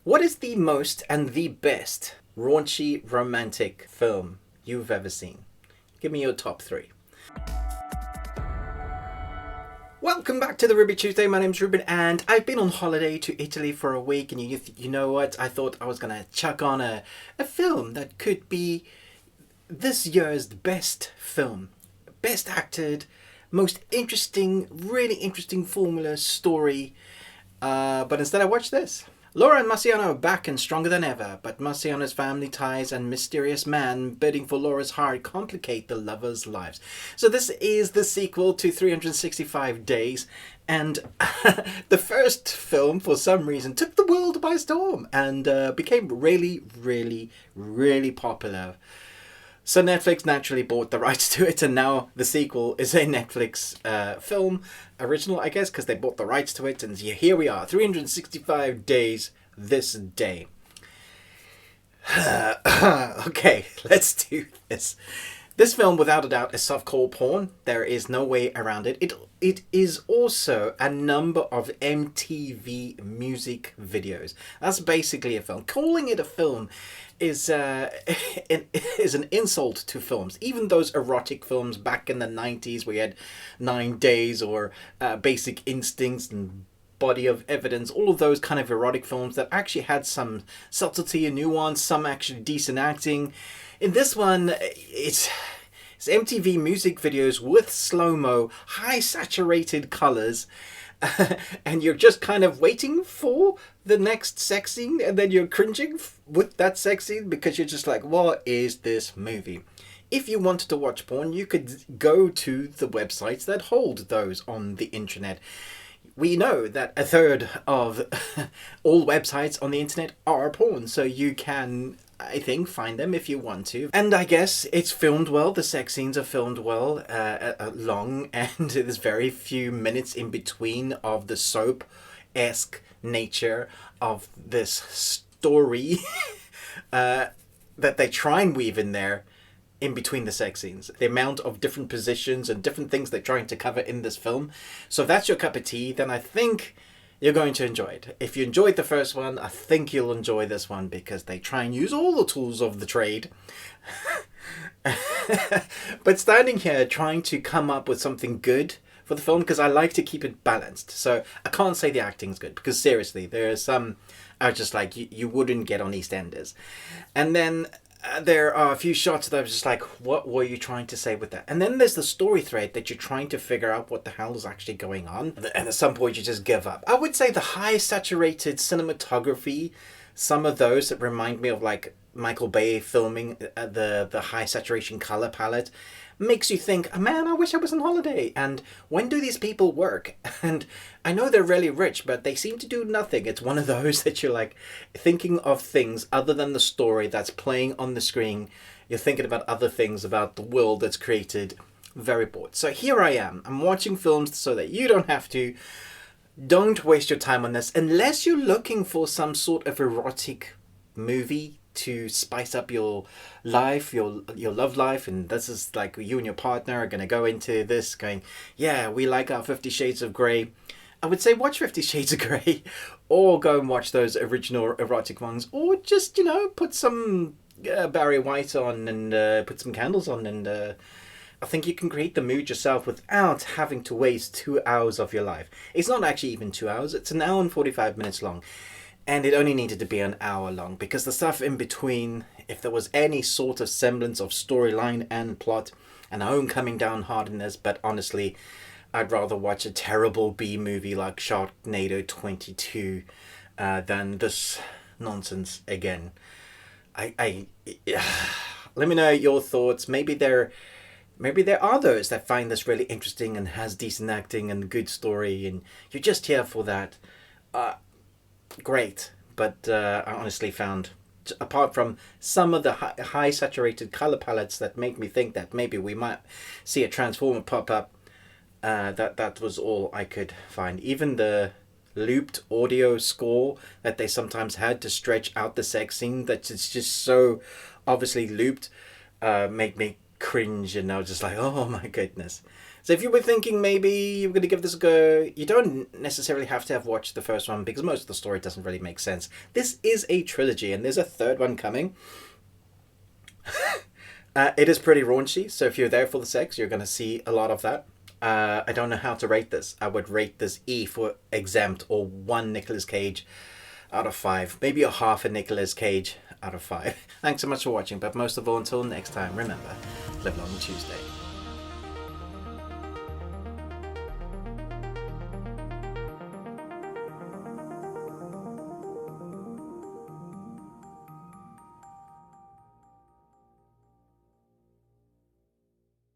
What is the most and the best raunchy romantic film you've ever seen? Give me your top three. Welcome back to the Ruby Tuesday. My name's Ruben and I've been on holiday to Italy for a week, and you know what? I thought I was going to chuck on a film that could be this year's best film. Best acted, most interesting, really interesting formula story. But instead I watched this. Laura and Massimo are back and stronger than ever, but Massimo's family ties and mysterious man bidding for Laura's heart complicate the lovers' lives. So this is the sequel to 365 Days, and the first film, for some reason, took the world by storm and became really, really, really popular. So Netflix naturally bought the rights to it, and now the sequel is a Netflix film, original I guess, because they bought the rights to it, and here we are, 365 Days this day. Okay, let's do this. This film, without a doubt, is softcore porn. There is no way around it. It is also a number of MTV music videos. That's basically a film. Calling it a film is an insult to films. Even those erotic films back in the 90s, we had 9 Days or Basic Instincts and Body of Evidence, all of those kind of erotic films that actually had some subtlety and nuance, some actually decent acting. In this one, it's MTV music videos with slow-mo, high saturated colors, and you're just kind of waiting for the next sex scene, and then you're cringing with that sex scene because you're just like, what is this movie? If you wanted to watch porn, you could go to the websites that hold those on the internet. We know that a third of all websites on the internet are porn, so you can, I think, find them if you want to. And I guess it's filmed well. The sex scenes are filmed well, long, and there's very few minutes in between of the soap-esque nature of this story that they try and weave in there in between the sex scenes. The amount of different positions and different things they're trying to cover in this film. So if that's your cup of tea, then I think you're going to enjoy it. If you enjoyed the first one, I think you'll enjoy this one because they try and use all the tools of the trade. But standing here trying to come up with something good for the film, because I like to keep it balanced. So I can't say the acting's good, because seriously, there are some I was just like, you wouldn't get on EastEnders. And then there are a few shots that I was just like, what were you trying to say with that? And then there's the story thread that you're trying to figure out what the hell is actually going on. And at some point you just give up. I would say the high saturated cinematography, some of those that remind me of like Michael Bay filming the high saturation color palette, makes you think, man, I wish I was on holiday. And when do these people work? And I know they're really rich, but they seem to do nothing. It's one of those that you're like thinking of things other than the story that's playing on the screen. You're thinking about other things, about the world that's created. Very bored. So here I am. I'm watching films so that you don't have to. Don't waste your time on this unless you're looking for some sort of erotic movie to spice up your life, your love life, and this is like you and your partner are going to go into this going, yeah, we like our 50 Shades of Grey. I would say watch 50 Shades of Grey, or go and watch those original erotic ones, or just, put some Barry White on and put some candles on, and I think you can create the mood yourself without having to waste 2 hours of your life. It's not actually even 2 hours, it's an hour and 45 minutes long. And it only needed to be an hour long, because the stuff in between, if there was any sort of semblance of storyline and plot, and I am coming down hard in this, but honestly, I'd rather watch a terrible B movie like Sharknado 22 than this nonsense again. I let me know your thoughts. Maybe there are those that find this really interesting and has decent acting and good story, and you're just here for that. Great, but I honestly found, apart from some of the high saturated color palettes that make me think that maybe we might see a transformer pop up, that was all I could find. Even the looped audio score that they sometimes had to stretch out the sex scene, that it's just so obviously looped, made me cringe, and I was just like, oh my goodness. So if you were thinking maybe you were going to give this a go, you don't necessarily have to have watched the first one because most of the story doesn't really make sense. This is a trilogy and there's a third one coming. It is pretty raunchy, so if you're there for the sex, you're going to see a lot of that. I don't know how to rate this. I would rate this E for exempt or 1 Nicolas Cage out of 5. Maybe a half a Nicolas Cage out of 5. Thanks so much for watching, but most of all, until next time, remember, live long Tuesday.